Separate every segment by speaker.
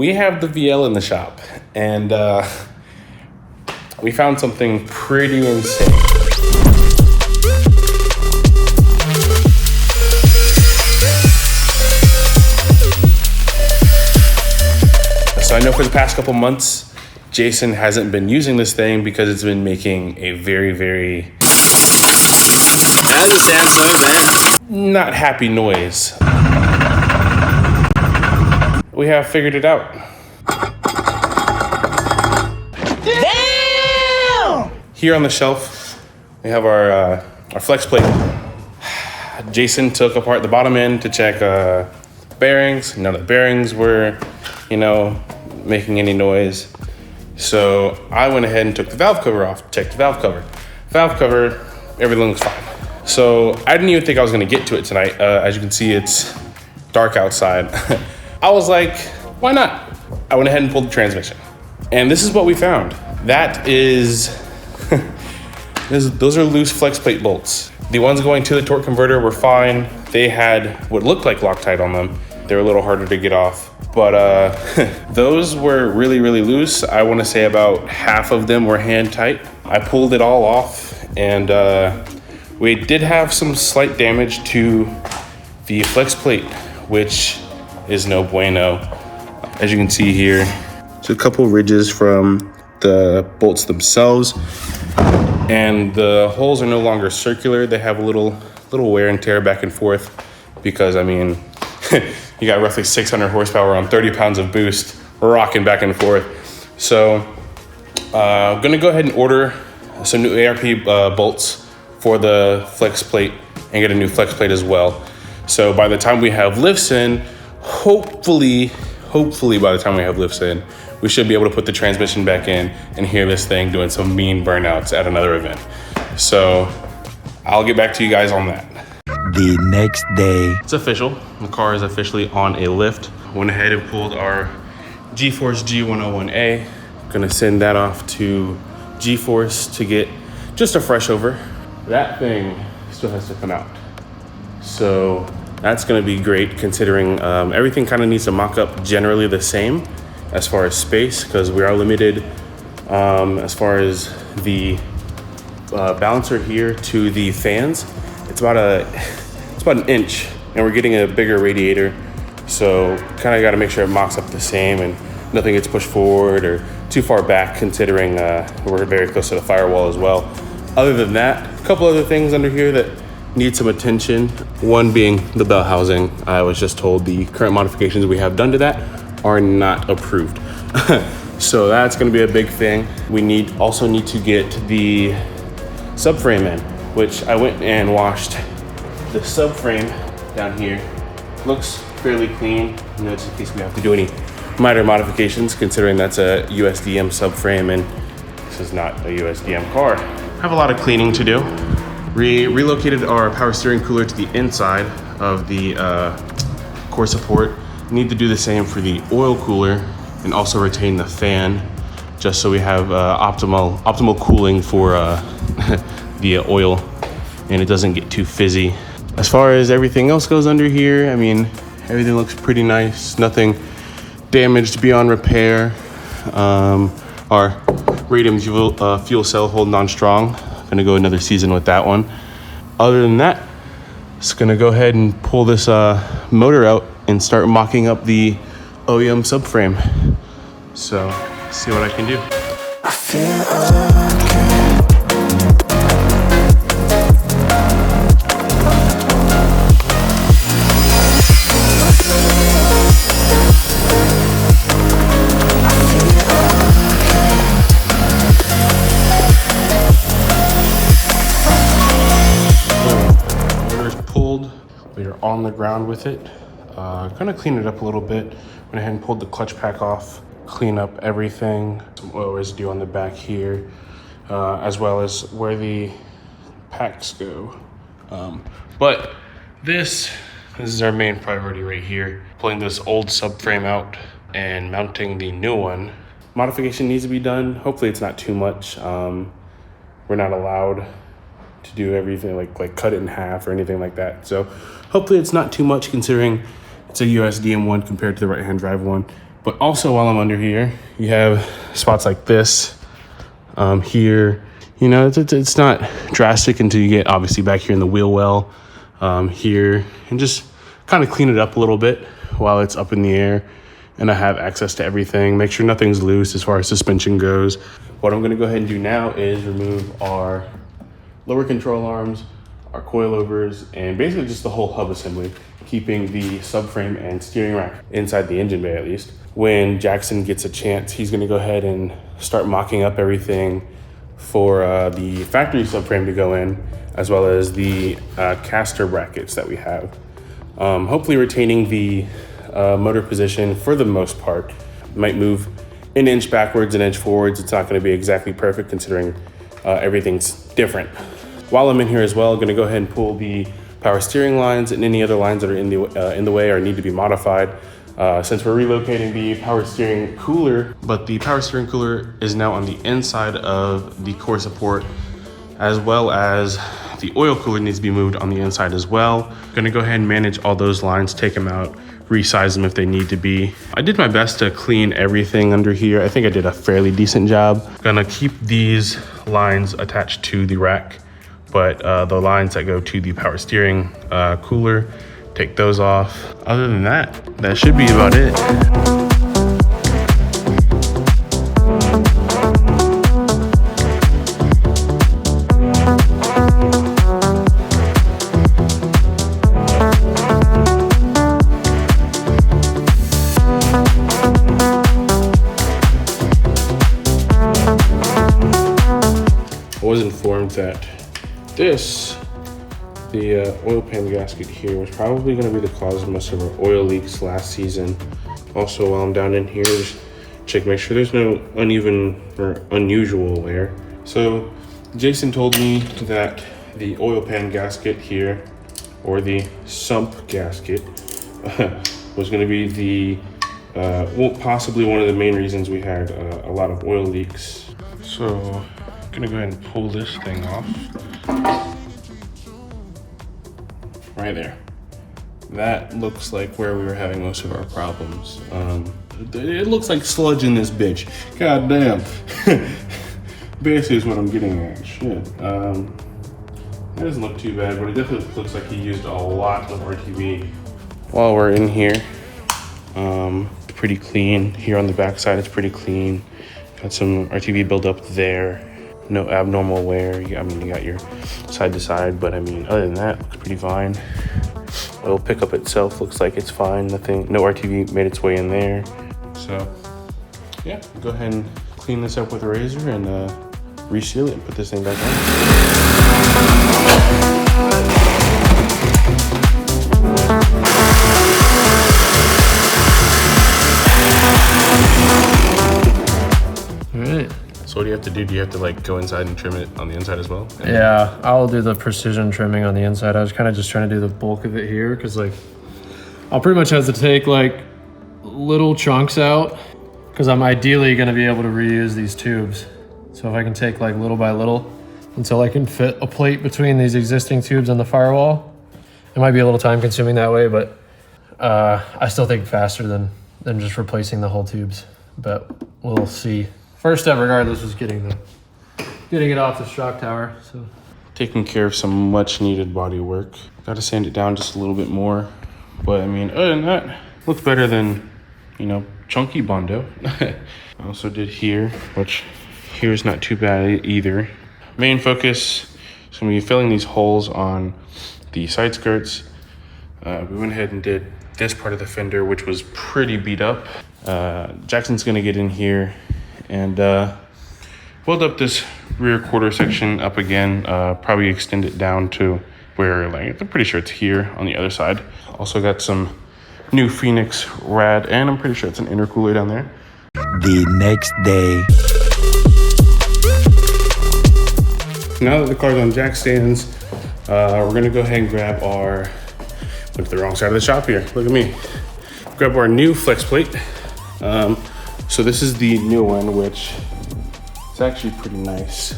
Speaker 1: we have the VL in the shop, and we found something pretty insane. So I know for the past couple months, Jason hasn't been using this thing because it's been making a very
Speaker 2: That doesn't sound so bad.
Speaker 1: not happy noise. We have figured it out.
Speaker 2: Damn!
Speaker 1: Here on the shelf, we have our flex plate. Jason took apart the bottom end to check bearings. None of the bearings were, making any noise. So I went ahead and took the valve cover off, checked the valve cover. Valve cover, everything looks fine. So I didn't even think I was gonna get to it tonight. As you can see, it's dark outside. I was like, why not? I went ahead and pulled the transmission. And this is what we found. That is, those are loose flex plate bolts. The ones going to the torque converter were fine. They had what looked like Loctite on them. They were a little harder to get off. But those were really loose. I wanna say about half of them were hand tight. I pulled it all off, and we did have some slight damage to the flex plate, which is no bueno. As you can see here, there's a couple ridges from the bolts themselves, and the holes are no longer circular. They have a little wear and tear back and forth because, you got roughly 600 horsepower on 30 pounds of boost, rocking back and forth. So I'm gonna go ahead and order some new ARP bolts for the flex plate and get a new flex plate as well. So by the time we have lifts in, hopefully by the time we have lifts in, we should be able to put the transmission back in and hear this thing doing some mean burnouts at another event. So I'll get back to you guys on that.
Speaker 3: The next day.
Speaker 1: It's official. The car is officially on a lift. Went ahead and pulled our G-Force G101A. Gonna send that off to G-Force to get just a fresh over. That thing still has to come out. So that's gonna be great considering everything kind of needs to mock up generally the same as far as space, because we are limited as far as the balancer here to the fans. It's about an inch, and we're getting a bigger radiator, so kind of got to make sure it mocks up the same and nothing gets pushed forward or too far back, considering we're very close to the firewall as well. Other than that, a couple other things under here that need some attention. One being the bell housing. I was just told the current modifications we have done to that are not approved. So that's going to be a big thing. We also need to get the subframe in, which I went and washed the subframe down here. Looks fairly clean. Notes in case we have to do any minor modifications, considering that's a USDM subframe and this is not a USDM car. Have a lot of cleaning to do. Relocated our power steering cooler to the inside of the core support. Need to do the same for the oil cooler and also retain the fan, just so we have optimal cooling for the oil and it doesn't get too fizzy. As far as everything else goes under here, everything looks pretty nice. Nothing damaged beyond repair. Our radium fuel cell holding on strong. Gonna go another season with that one. Other than that, just gonna go ahead and pull this motor out and start mocking up the OEM subframe. So, see what I can do.
Speaker 3: I feel
Speaker 1: on the ground with it. Gonna clean it up a little bit. Went ahead and pulled the clutch pack off, clean up everything. Some oil residue on the back here, as well as where the packs go. But this is our main priority right here. Pulling this old subframe out and mounting the new one. Modification needs to be done. Hopefully it's not too much. We're not allowed to do everything like cut it in half or anything like that. So hopefully it's not too much considering it's a USDM one compared to the right-hand drive one. But also while I'm under here, you have spots like this here. You know, it's not drastic until you get obviously back here in the wheel well here, and just kind of clean it up a little bit while it's up in the air and I have access to everything. Make sure nothing's loose as far as suspension goes. What I'm gonna go ahead and do now is remove our lower control arms, our coilovers, and basically just the whole hub assembly, keeping the subframe and steering rack inside the engine bay at least. When Jackson gets a chance, he's gonna go ahead and start mocking up everything for the factory subframe to go in, as well as the caster brackets that we have. Hopefully retaining the motor position for the most part. Might move an inch backwards, an inch forwards. It's not gonna be exactly perfect considering everything's different. While I'm in here as well, I'm gonna go ahead and pull the power steering lines and any other lines that are in the way or need to be modified. Since we're relocating the power steering cooler, but the power steering cooler is now on the inside of the core support, as well as the oil cooler needs to be moved on the inside as well. Gonna go ahead and manage all those lines, take them out, resize them if they need to be. I did my best to clean everything under here. I think I did a fairly decent job. Gonna keep these lines attached to the rack, but the lines that go to the power steering cooler, take those off. Other than that, that should be about it. I was informed that the oil pan gasket here was probably going to be the cause of most of our oil leaks last season. Also, while I'm down in here, just make sure there's no uneven or unusual wear. So Jason told me that the oil pan gasket here, or the sump gasket, was going to be the well, possibly one of the main reasons we had a lot of oil leaks. So I'm gonna go ahead and pull this thing off. Right there. That looks like where we were having most of our problems. It looks like sludge in this bitch. God damn. Basically is what I'm getting at. Shit. That doesn't look too bad, but it definitely looks like he used a lot of RTV. While we're in here, pretty clean. Here on the back side, it's pretty clean. Got some RTV buildup there. No abnormal wear. I mean, you got your side to side, but I mean, other than that, looks pretty fine. It'll pick up itself, looks like it's fine. Nothing, no RTV made its way in there. So, yeah, go ahead and clean this up with a razor and reseal it and put this thing back on.
Speaker 4: All right.
Speaker 1: So what do you have to do? Do you have to like go inside and trim it on the inside as well?
Speaker 4: Yeah, I'll do the precision trimming on the inside. I was kind of just trying to do the bulk of it here because like I'll pretty much have to take like little chunks out because I'm ideally going to be able to reuse these tubes. So if I can take like little by little until I can fit a plate between these existing tubes and the firewall, it might be a little time consuming that way, but I still think faster than just replacing the whole tubes, but we'll see. First step, regardless, was getting it off the shock tower. So,
Speaker 1: taking care of some much needed body work. Got to sand it down just a little bit more, but I mean, other than that, looks better than, you know, chunky Bondo. I also did here, which here is not too bad either. Main focus is gonna be filling these holes on the side skirts. We went ahead and did this part of the fender, which was pretty beat up. Jackson's gonna get in here and weld up this rear quarter section up again, probably extend it down to where, like, I'm pretty sure it's here on the other side. Also got some new Phoenix rad, and I'm pretty sure it's an intercooler down there.
Speaker 3: The next day.
Speaker 1: Now that the car's on jack stands, we're gonna go ahead and grab our, went to the wrong side of the shop here, look at me. Grab our new flex plate. So this is the new one, which is actually pretty nice.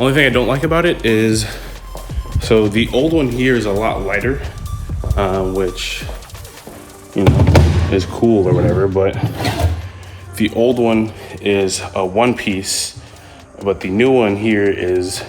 Speaker 1: Only thing I don't like about it is, so the old one here is a lot lighter, which, you know, is cool or whatever, but the old one is a one piece, but the new one here is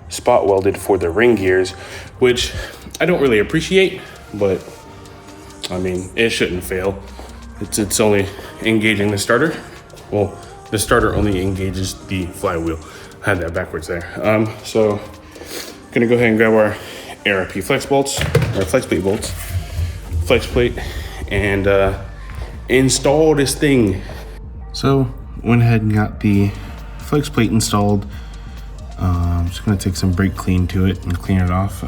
Speaker 1: spot welded for the ring gears, which I don't really appreciate, but I mean, it shouldn't fail. It's only engaging the starter. Well, the starter only engages the flywheel. I had that backwards there. So gonna go ahead and grab our ARP flex bolts, or flex plate bolts, flex plate, and install this thing. So went ahead and got the flex plate installed. I'm just gonna take some brake clean to it and clean it off.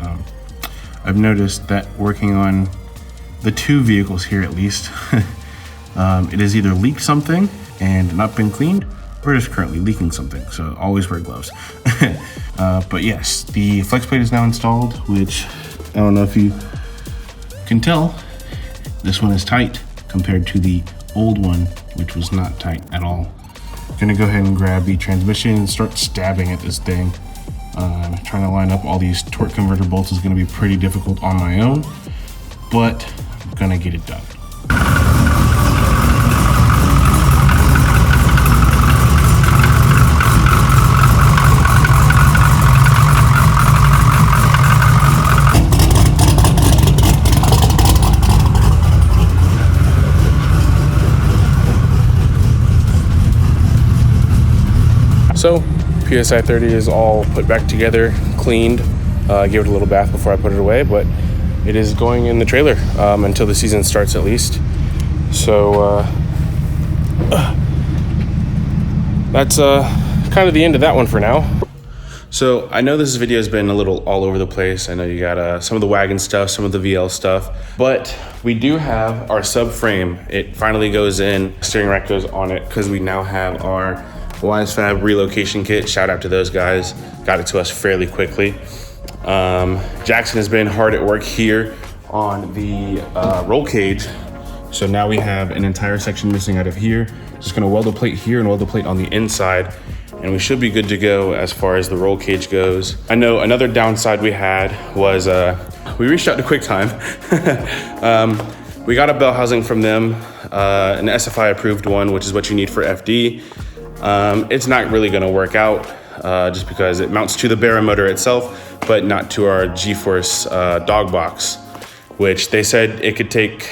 Speaker 1: I've noticed that working on the two vehicles here at least, it has either leaked something and not been cleaned, or just currently leaking something, so always wear gloves. But yes, the flex plate is now installed, which I don't know if you can tell, this one is tight compared to the old one, which was not tight at all. Gonna go ahead and grab the transmission and start stabbing at this thing. Trying to line up all these torque converter bolts is gonna be pretty difficult on my own, but I'm gonna get it done. So PSI 30 is all put back together, cleaned, gave it a little bath before I put it away, but it is going in the trailer until the season starts at least. So that's kind of the end of that one for now. So I know this video has been a little all over the place. I know you got some of the wagon stuff, some of the VL stuff, but we do have our subframe. It finally goes in, steering rack goes on it, because we now have our WiseFab relocation kit. Shout out to those guys, got it to us fairly quickly. Jackson has been hard at work here on the roll cage. So now we have an entire section missing out of here. Just gonna weld a plate here and weld a plate on the inside, and we should be good to go as far as the roll cage goes. I know another downside we had was we reached out to QuickTime. We got a bell housing from them, an SFI approved one, which is what you need for FD. It's not really gonna work out just because it mounts to the Barra motor itself, but not to our G-Force dog box, which they said it could take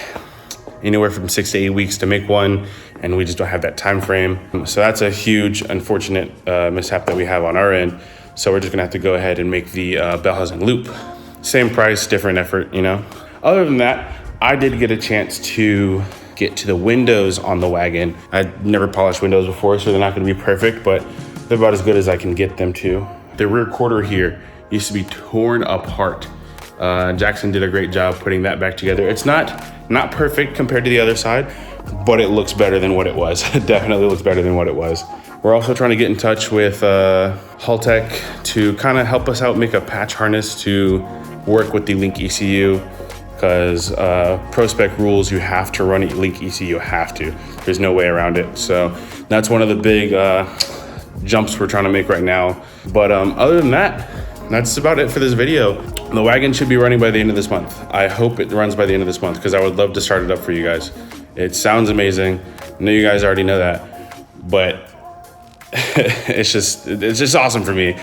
Speaker 1: anywhere from 6 to 8 weeks to make one, and we just don't have that time frame. So that's a huge, unfortunate mishap that we have on our end. So we're just gonna have to go ahead and make the bell housing loop. Same price, different effort, you know? Other than that, I did get a chance to get to the windows on the wagon. I'd never polished windows before, so they're not gonna be perfect, but they're about as good as I can get them to. The rear quarter here used to be torn apart. Jackson did a great job putting that back together. It's not perfect compared to the other side, but it looks better than what it was. It definitely looks better than what it was. We're also trying to get in touch with Haltech to kind of help us out, make a patch harness to work with the Link ECU, because ProSpec rules, you have to run a Link ECU, have to. There's no way around it. So that's one of the big jumps we're trying to make right now. But other than that, that's about it for this video. The wagon should be running by the end of this month. I hope it runs by the end of this month, because I would love to start it up for you guys. It sounds amazing. I know you guys already know that, but it's just awesome for me.